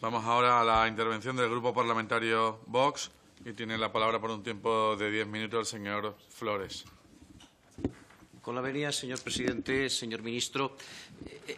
Vamos ahora a la intervención del Grupo Parlamentario Vox y tiene la palabra por un tiempo de 10 minutos el señor Flores. Con la venia, señor presidente, señor ministro,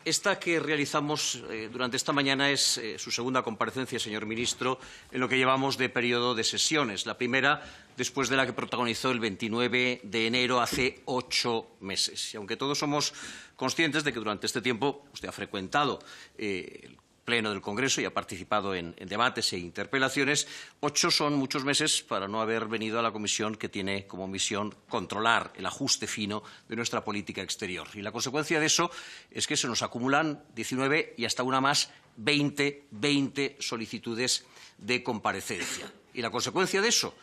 esta que realizamos durante esta mañana es su segunda comparecencia, señor ministro, en lo que llevamos de periodo de sesiones. La primera, después de la que protagonizó el 29 de enero, hace 8 meses. Y aunque todos somos conscientes de que durante este tiempo usted ha frecuentado el Pleno del Congreso y ha participado en debates e interpelaciones, 8 son muchos meses para no haber venido a la comisión que tiene como misión controlar el ajuste fino de nuestra política exterior. Y la consecuencia de eso es que se nos acumulan 19 y hasta una más 20 solicitudes de comparecencia. Y la consecuencia de eso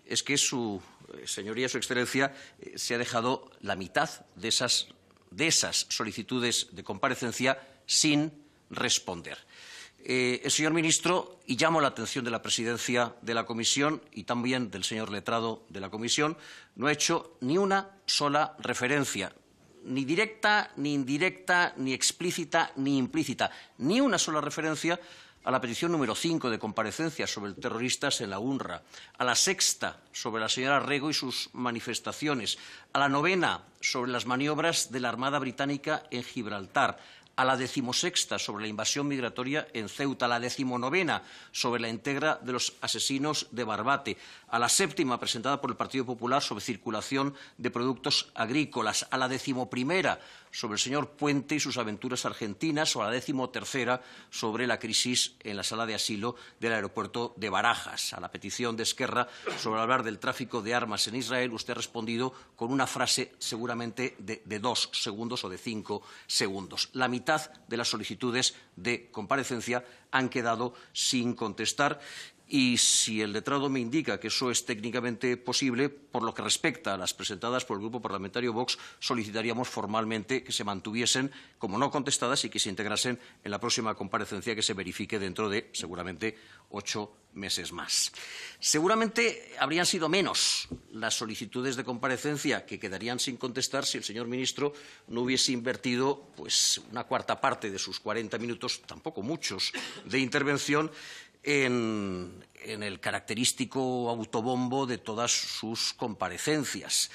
es que su señoría, su excelencia, se ha dejado la mitad de esas solicitudes de comparecencia sin responder. El señor ministro, y llamo la atención de la presidencia de la comisión y también del señor letrado de la comisión, no ha hecho ni una sola referencia, ni directa, ni indirecta, ni explícita, ni implícita, ni una sola referencia a la petición número 5 de comparecencia sobre terroristas en la UNRWA, a la 6ª sobre la señora Rego y sus manifestaciones, a la 9ª sobre las maniobras de la Armada Británica en Gibraltar, a la 16ª sobre la invasión migratoria en Ceuta, a la 19ª sobre la integra de los asesinos de Barbate, a la 7ª presentada por el Partido Popular sobre circulación de productos agrícolas, a la 11ª sobre el señor Puente y sus aventuras argentinas o a la 13ª sobre la crisis en la sala de asilo del aeropuerto de Barajas. A la petición de Esquerra sobre hablar del tráfico de armas en Israel, usted ha respondido con una frase seguramente de 2 segundos o de 5 segundos. La mitad de las solicitudes de comparecencia han quedado sin contestar. Y si el letrado me indica que eso es técnicamente posible, por lo que respecta a las presentadas por el Grupo Parlamentario Vox, solicitaríamos formalmente que se mantuviesen como no contestadas y que se integrasen en la próxima comparecencia que se verifique dentro de, seguramente, 8 meses más. Seguramente habrían sido menos las solicitudes de comparecencia que quedarían sin contestar si el señor ministro no hubiese invertido una cuarta parte de sus 40 minutos, tampoco muchos, de intervención en el característico autobombo de todas sus comparecencias.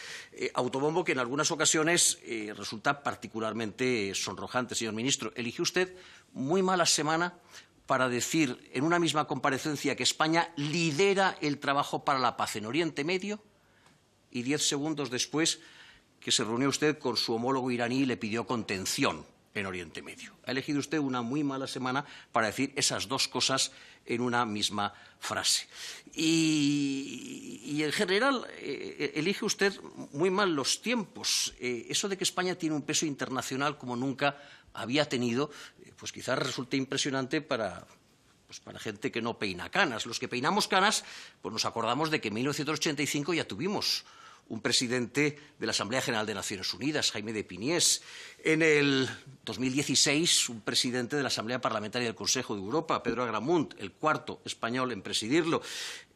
Autobombo que en algunas ocasiones resulta particularmente sonrojante, señor ministro. Elige usted muy mala semana para decir en una misma comparecencia que España lidera el trabajo para la paz en Oriente Medio y 10 segundos después que se reunió usted con su homólogo iraní y le pidió contención en Oriente Medio. Ha elegido usted una muy mala semana para decir esas dos cosas en una misma frase. Y en general, elige usted muy mal los tiempos. Eso de que España tiene un peso internacional como nunca había tenido, pues quizás resulte impresionante para gente que no peina canas. Los que peinamos canas, pues nos acordamos de que en 1985 ya tuvimos un presidente de la Asamblea General de Naciones Unidas, Jaime de Piniés. En el 2016, un presidente de la Asamblea Parlamentaria del Consejo de Europa, Pedro Agramunt, el 4º español en presidirlo.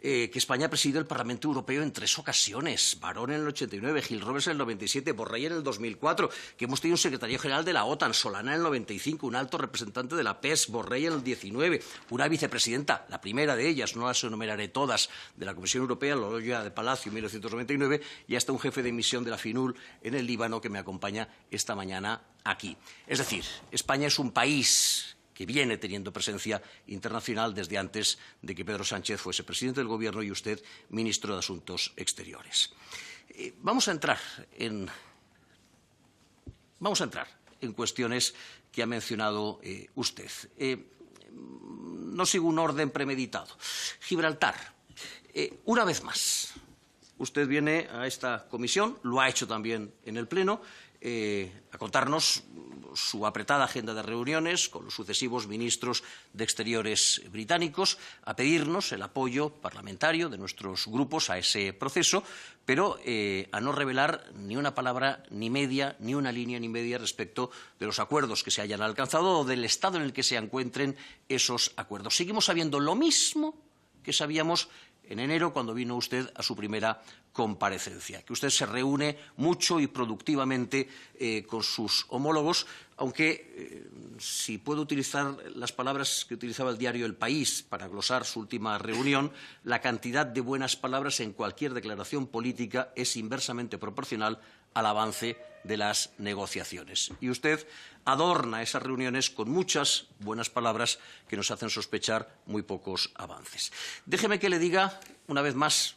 Que España ha presidido el Parlamento Europeo en 3 ocasiones. Barón en el 89, Gil Robles en el 97, Borrell en el 2004. Que hemos tenido un secretario general de la OTAN, Solana en el 95, un alto representante de la PES, Borrell en el 19, una vicepresidenta, la primera de ellas, no las enumeraré todas, de la Comisión Europea, Loloya de Palacio en 1999, y hasta un jefe de misión de la FINUL en el Líbano que me acompaña esta mañana aquí. Es decir, España es un país que viene teniendo presencia internacional desde antes de que Pedro Sánchez fuese presidente del Gobierno y usted ministro de Asuntos Exteriores. Vamos a entrar en cuestiones que ha mencionado usted. No sigo un orden premeditado. Gibraltar. Una vez más, usted viene a esta comisión, lo ha hecho también en el Pleno, a contarnos su apretada agenda de reuniones con los sucesivos ministros de Exteriores británicos, a pedirnos el apoyo parlamentario de nuestros grupos a ese proceso, pero a no revelar ni una palabra, ni media, ni una línea ni media respecto de los acuerdos que se hayan alcanzado o del estado en el que se encuentren esos acuerdos. Seguimos sabiendo lo mismo que sabíamos en enero, cuando vino usted a su primera comparecencia, que usted se reúne mucho y productivamente con sus homólogos aunque si puedo utilizar las palabras que utilizaba el diario El País para glosar su última reunión, la cantidad de buenas palabras en cualquier declaración política es inversamente proporcional al avance de las negociaciones. Y usted adorna esas reuniones con muchas buenas palabras que nos hacen sospechar muy pocos avances. Déjeme que le diga, una vez más,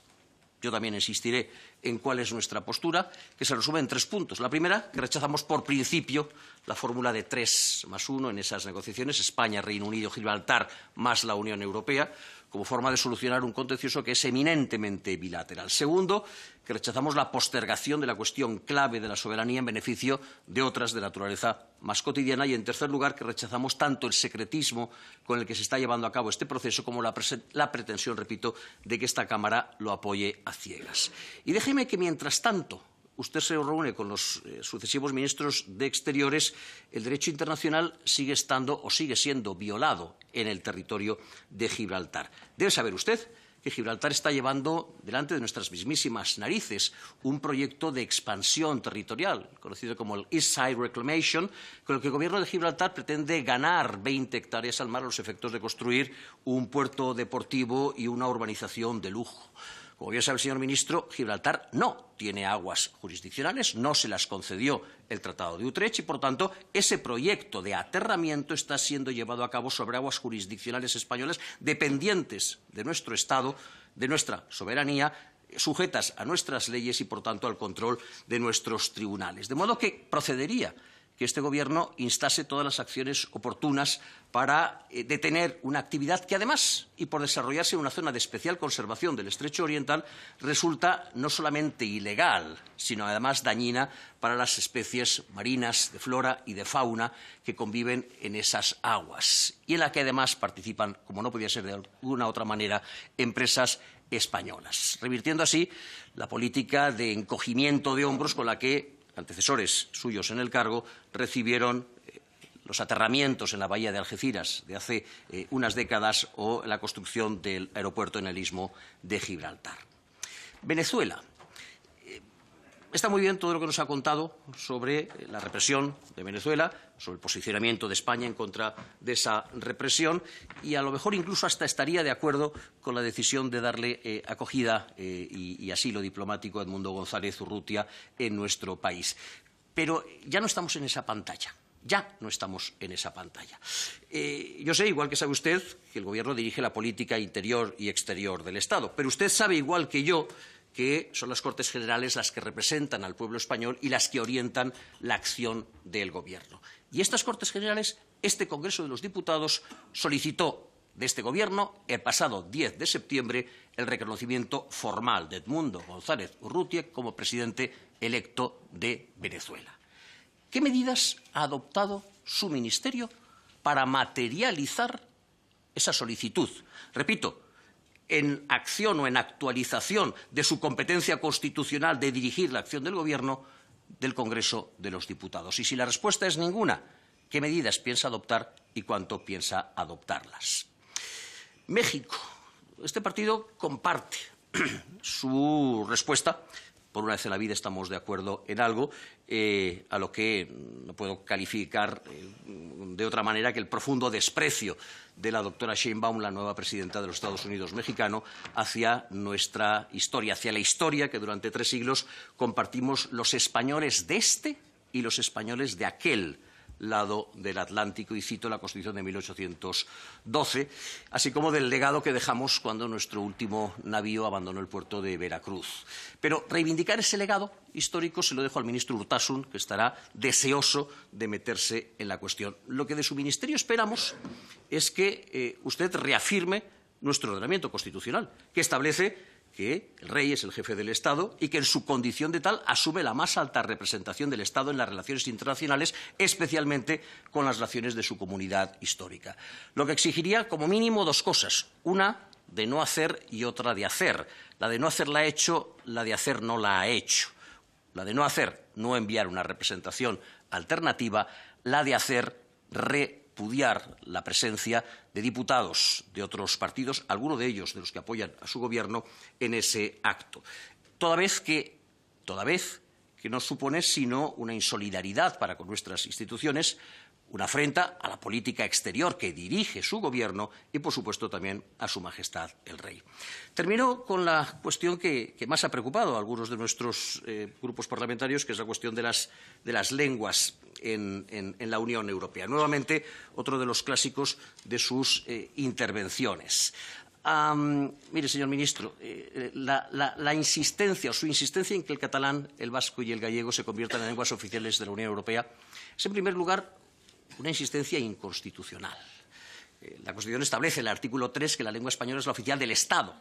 yo también insistiré en cuál es nuestra postura, que se resume en 3 puntos. La primera, que rechazamos por principio la fórmula de 3+1 en esas negociaciones, España, Reino Unido, Gibraltar, más la Unión Europea, como forma de solucionar un contencioso que es eminentemente bilateral. Segundo, que rechazamos la postergación de la cuestión clave de la soberanía en beneficio de otras de naturaleza más cotidiana. Y, en tercer lugar, que rechazamos tanto el secretismo con el que se está llevando a cabo este proceso como la pretensión, repito, de que esta Cámara lo apoye a ciegas. Y déjeme que, mientras tanto, usted se reúne con los sucesivos ministros de Exteriores, el derecho internacional sigue estando o sigue siendo violado en el territorio de Gibraltar. Debe saber usted que Gibraltar está llevando delante de nuestras mismísimas narices un proyecto de expansión territorial, conocido como el East Side Reclamation, con el que el Gobierno de Gibraltar pretende ganar 20 hectáreas al mar a los efectos de construir un puerto deportivo y una urbanización de lujo. Como bien sabe el señor ministro, Gibraltar no tiene aguas jurisdiccionales, no se las concedió el Tratado de Utrecht y, por tanto, ese proyecto de aterramiento está siendo llevado a cabo sobre aguas jurisdiccionales españolas dependientes de nuestro Estado, de nuestra soberanía, sujetas a nuestras leyes y, por tanto, al control de nuestros tribunales. De modo que procedería que este Gobierno instase todas las acciones oportunas para detener una actividad que, además, y por desarrollarse en una zona de especial conservación del Estrecho Oriental, resulta no solamente ilegal, sino además dañina para las especies marinas, de flora y de fauna que conviven en esas aguas, y en la que además participan, como no podía ser de alguna otra manera, empresas españolas, revirtiendo así la política de encogimiento de hombros con la que antecesores suyos en el cargo recibieron los aterramientos en la bahía de Algeciras de hace unas décadas o la construcción del aeropuerto en el istmo de Gibraltar. Venezuela. Está muy bien todo lo que nos ha contado sobre la represión de Venezuela, sobre el posicionamiento de España en contra de esa represión y a lo mejor incluso hasta estaría de acuerdo con la decisión de darle acogida y asilo diplomático a Edmundo González Urrutia en nuestro país. Pero ya no estamos en esa pantalla. Ya no estamos en esa pantalla. Yo sé, igual que sabe usted, que el Gobierno dirige la política interior y exterior del Estado, pero usted sabe, igual que yo, que son las Cortes Generales las que representan al pueblo español y las que orientan la acción del Gobierno. Y estas Cortes Generales, este Congreso de los Diputados, solicitó de este Gobierno el pasado 10 de septiembre el reconocimiento formal de Edmundo González Urrutia como presidente electo de Venezuela. ¿Qué medidas ha adoptado su ministerio para materializar esa solicitud? Repito, en acción o en actualización de su competencia constitucional de dirigir la acción del Gobierno del Congreso de los Diputados. Y si la respuesta es ninguna, ¿qué medidas piensa adoptar y cuánto piensa adoptarlas? México. Este partido comparte su respuesta. Por una vez en la vida estamos de acuerdo en algo, a lo que no puedo calificar de otra manera que el profundo desprecio de la doctora Sheinbaum, la nueva presidenta de los Estados Unidos mexicano, hacia nuestra historia, hacia la historia que durante 3 siglos compartimos los españoles de este y los españoles de aquel lado del Atlántico, y cito la Constitución de 1812, así como del legado que dejamos cuando nuestro último navío abandonó el puerto de Veracruz. Pero reivindicar ese legado histórico se lo dejo al ministro Urtasun, que estará deseoso de meterse en la cuestión. Lo que de su ministerio esperamos es que usted reafirme nuestro ordenamiento constitucional, que establece que el rey es el jefe del Estado y que en su condición de tal asume la más alta representación del Estado en las relaciones internacionales, especialmente con las relaciones de su comunidad histórica. Lo que exigiría como mínimo 2 cosas, una de no hacer y otra de hacer. La de no hacer la ha hecho, la de hacer no la ha hecho. La de no hacer, no enviar una representación alternativa, la de hacer, repudiar la presencia de diputados de otros partidos, algunos de ellos de los que apoyan a su Gobierno, en ese acto. Toda vez que no supone sino una insolidaridad para con nuestras instituciones, una afrenta a la política exterior que dirige su Gobierno y, por supuesto, también a Su Majestad el Rey. Termino con la cuestión que más ha preocupado a algunos de nuestros grupos parlamentarios, que es la cuestión de las lenguas en la Unión Europea. Nuevamente, otro de los clásicos de sus intervenciones. Mire, señor ministro, la insistencia o su insistencia en que el catalán, el vasco y el gallego se conviertan en lenguas oficiales de la Unión Europea es, en primer lugar, una insistencia inconstitucional. La Constitución establece en el artículo 3 que la lengua española es la oficial del Estado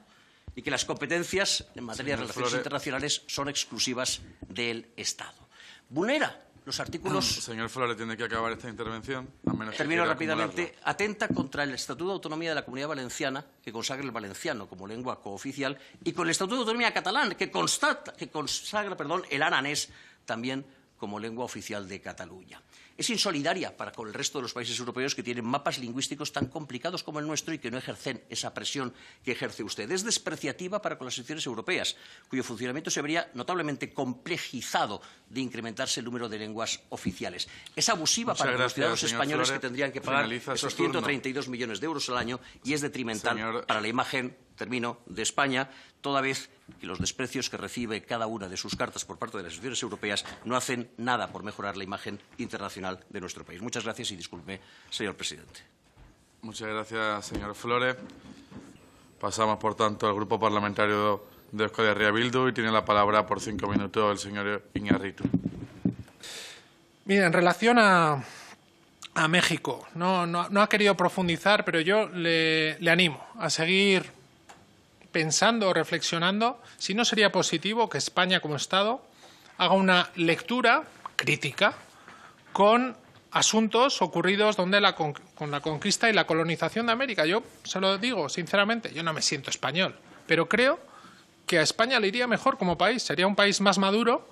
y que las competencias en materia de relaciones internacionales son exclusivas del Estado. Vulnera los artículos... Señor Flores, tiene que acabar esta intervención. Termino rápidamente. Atenta contra el Estatuto de Autonomía de la Comunidad Valenciana, que consagra el valenciano como lengua cooficial, y con el Estatuto de Autonomía catalán, que consagra el aranés también como lengua oficial de Cataluña. Es insolidaria para con el resto de los países europeos que tienen mapas lingüísticos tan complicados como el nuestro y que no ejercen esa presión que ejerce usted. Es despreciativa para con las instituciones europeas, cuyo funcionamiento se vería notablemente complejizado de incrementarse el número de lenguas oficiales. Es abusiva para los ciudadanos españoles, que tendrían que pagar esos 132 millones de euros al año, y es detrimental para la imagen, termino, de España, toda vez que los desprecios que recibe cada una de sus cartas por parte de las instituciones europeas no hacen nada por mejorar la imagen internacional de nuestro país. Muchas gracias y disculpe, señor presidente. Muchas gracias, señor Flores. Pasamos, por tanto, al Grupo Parlamentario de Euskal Herria Bildu y tiene la palabra por 5 minutos el señor Iñárritu. Mira, en relación a México, no ha querido profundizar, pero yo le animo a seguir pensando o reflexionando si no sería positivo que España como Estado haga una lectura crítica con asuntos ocurridos con la conquista y la colonización de América. Yo se lo digo sinceramente, yo no me siento español, pero creo que a España le iría mejor como país. Sería un país más maduro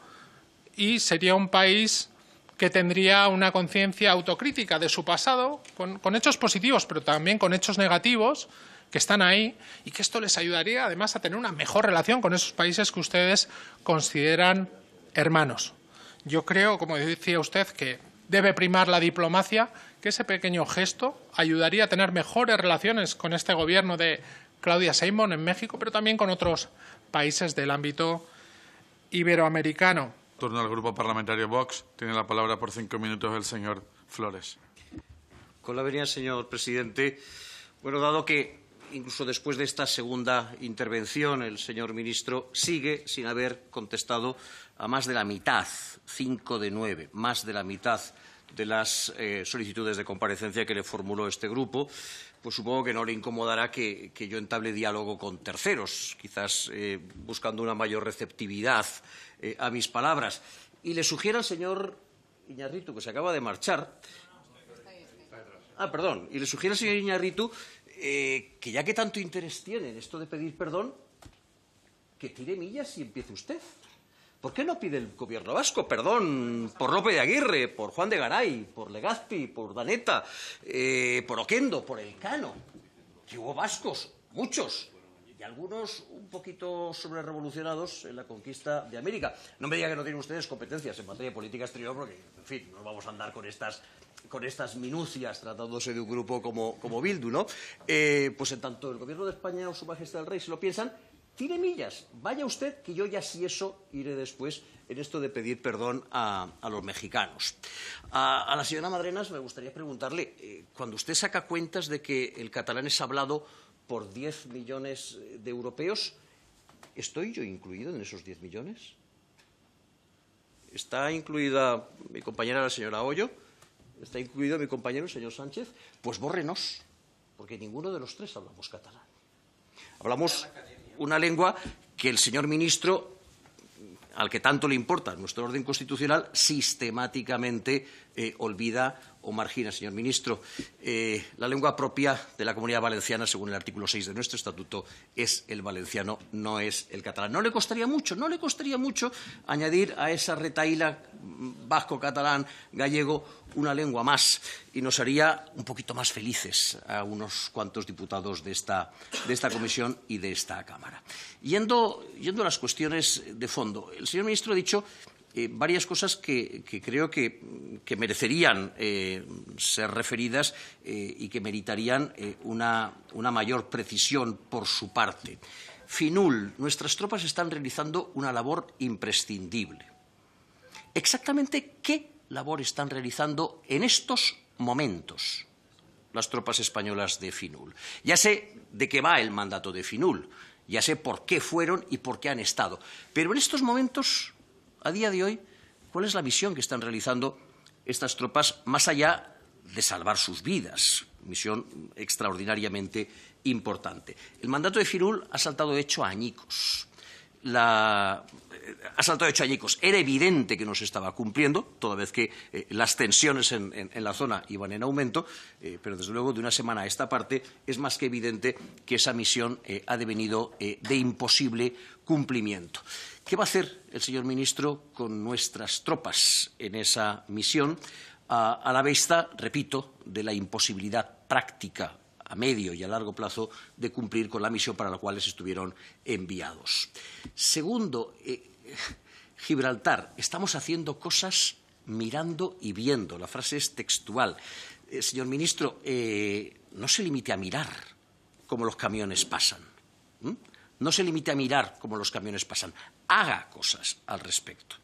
y sería un país que tendría una conciencia autocrítica de su pasado, con hechos positivos, pero también con hechos negativos que están ahí, y que esto les ayudaría además a tener una mejor relación con esos países que ustedes consideran hermanos. Yo creo, como decía usted, que debe primar la diplomacia, que ese pequeño gesto ayudaría a tener mejores relaciones con este gobierno de Claudia Sheinbaum en México, pero también con otros países del ámbito iberoamericano. Turno al Grupo Parlamentario Vox. Tiene la palabra por 5 minutos el señor Flores. Con la venia, señor presidente. Bueno, dado que incluso después de esta segunda intervención el señor ministro sigue sin haber contestado a más de la mitad, 5 de 9, más de la mitad de las solicitudes de comparecencia que le formuló este grupo, pues supongo que no le incomodará que yo entable diálogo con terceros, quizás buscando una mayor receptividad a mis palabras. Y le sugiero al señor Iñárritu, que se acaba de marchar. Y le sugiero al señor Iñárritu que ya que tanto interés tiene en esto de pedir perdón, que tire millas y empiece usted. ¿Por qué no pide el gobierno vasco perdón por Lope de Aguirre, por Juan de Garay, por Legazpi, por Daneta, por Oquendo, por Elcano? Que hubo vascos, muchos, y algunos un poquito sobrerevolucionados en la conquista de América. No me diga que no tienen ustedes competencias en materia de política exterior, porque, en fin, no vamos a andar con estas minucias tratándose de un grupo como Bildu, ¿no? Pues en tanto el Gobierno de España o Su Majestad el Rey se lo piensan, tire millas, vaya usted, que yo ya si eso iré después en esto de pedir perdón a los mexicanos. A la señora Madrenas me gustaría preguntarle, cuando usted saca cuentas de que el catalán es hablado por 10 millones de europeos, ¿estoy yo incluido en esos 10 millones? ¿Está incluida mi compañera la señora Hoyo? ¿Está incluido mi compañero el señor Sánchez? Pues bórrenos, porque ninguno de los tres hablamos catalán. Hablamos una lengua que el señor ministro, al que tanto le importa nuestro orden constitucional, sistemáticamente olvida o margina. Señor ministro, la lengua propia de la Comunidad Valenciana, según el artículo 6 de nuestro estatuto, es el valenciano, no es el catalán. No le costaría mucho añadir a esa retahíla vasco, catalán, gallego, una lengua más, y nos haría un poquito más felices a unos cuantos diputados de esta comisión y de esta Cámara. Yendo a las cuestiones de fondo, el señor ministro ha dicho varias cosas que creo que merecerían ser referidas y que meritarían una mayor precisión por su parte. FINUL, nuestras tropas están realizando una labor imprescindible. ¿Exactamente qué labor están realizando en estos momentos las tropas españolas de FINUL? Ya sé de qué va el mandato de FINUL, ya sé por qué fueron y por qué han estado. Pero en estos momentos, a día de hoy, ¿cuál es la misión que están realizando estas tropas más allá de salvar sus vidas? Misión extraordinariamente importante. El mandato de FINUL ha saltado hecho añicos. Era evidente que no se estaba cumpliendo, toda vez que las tensiones en la zona iban en aumento, pero desde luego de una semana a esta parte es más que evidente que esa misión ha devenido de imposible cumplimiento. ¿Qué va a hacer el señor ministro con nuestras tropas en esa misión? A la vista, repito, de la imposibilidad práctica a medio y a largo plazo de cumplir con la misión para la cual les estuvieron enviados. Segundo, Gibraltar. Estamos haciendo cosas mirando y viendo. La frase es textual. Señor ministro, no se limite a mirar cómo los camiones pasan. No se limite a mirar cómo los camiones pasan. Haga cosas al respecto.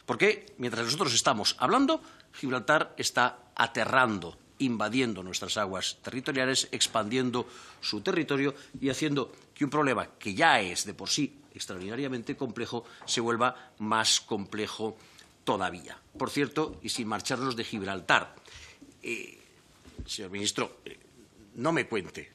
Porque mientras nosotros estamos hablando, Gibraltar está aterrando, invadiendo nuestras aguas territoriales, expandiendo su territorio y haciendo que un problema que ya es de por sí extraordinariamente complejo se vuelva más complejo todavía. Por cierto, y sin marcharnos de Gibraltar, señor ministro, no me cuente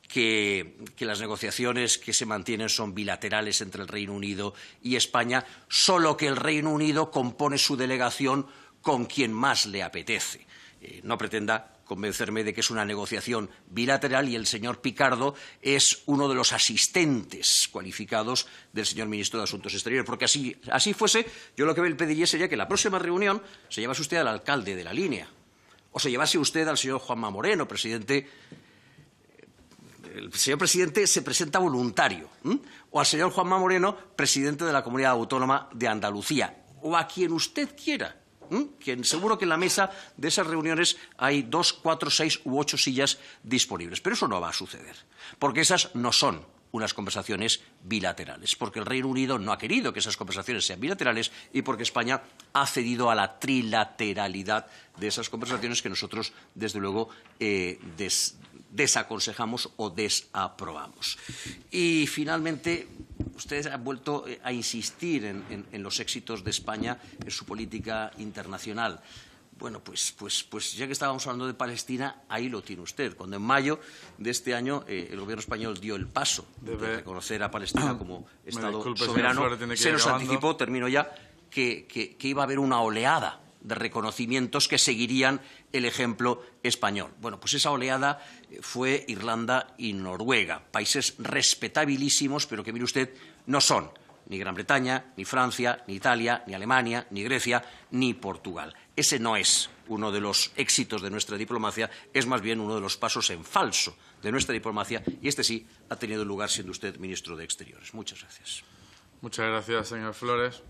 que las negociaciones que se mantienen son bilaterales entre el Reino Unido y España, solo que el Reino Unido compone su delegación con quien más le apetece. No pretenda convencerme de que es una negociación bilateral y el señor Picardo es uno de los asistentes cualificados del señor ministro de Asuntos Exteriores, porque así fuese, yo lo que le pediría sería que en la próxima reunión se llevase usted al alcalde de la línea o se llevase usted al señor Juanma Moreno, presidente. El señor presidente se presenta voluntario, o al señor Juanma Moreno, presidente de la Comunidad Autónoma de Andalucía, o a quien usted quiera. Quien seguro que en la mesa de esas reuniones hay 2, 4, 6 u 8 sillas disponibles. Pero eso no va a suceder, porque esas no son unas conversaciones bilaterales, porque el Reino Unido no ha querido que esas conversaciones sean bilaterales y porque España ha cedido a la trilateralidad de esas conversaciones que nosotros, desde luego, desaconsejamos o desaprobamos. Y, finalmente, ustedes han vuelto a insistir en los éxitos de España en su política internacional. Bueno, pues ya que estábamos hablando de Palestina, ahí lo tiene usted. Cuando en mayo de este año el gobierno español dio el paso de reconocer a Palestina como Estado soberano, se nos anticipó, termino ya, que iba a haber una oleada de reconocimientos que seguirían el ejemplo español. Bueno, pues esa oleada fue Irlanda y Noruega, países respetabilísimos, pero que, mire usted, no son ni Gran Bretaña, ni Francia, ni Italia, ni Alemania, ni Grecia, ni Portugal. Ese no es uno de los éxitos de nuestra diplomacia, es más bien uno de los pasos en falso de nuestra diplomacia, y este sí ha tenido lugar siendo usted ministro de Exteriores. Muchas gracias. Muchas gracias, señor Flores.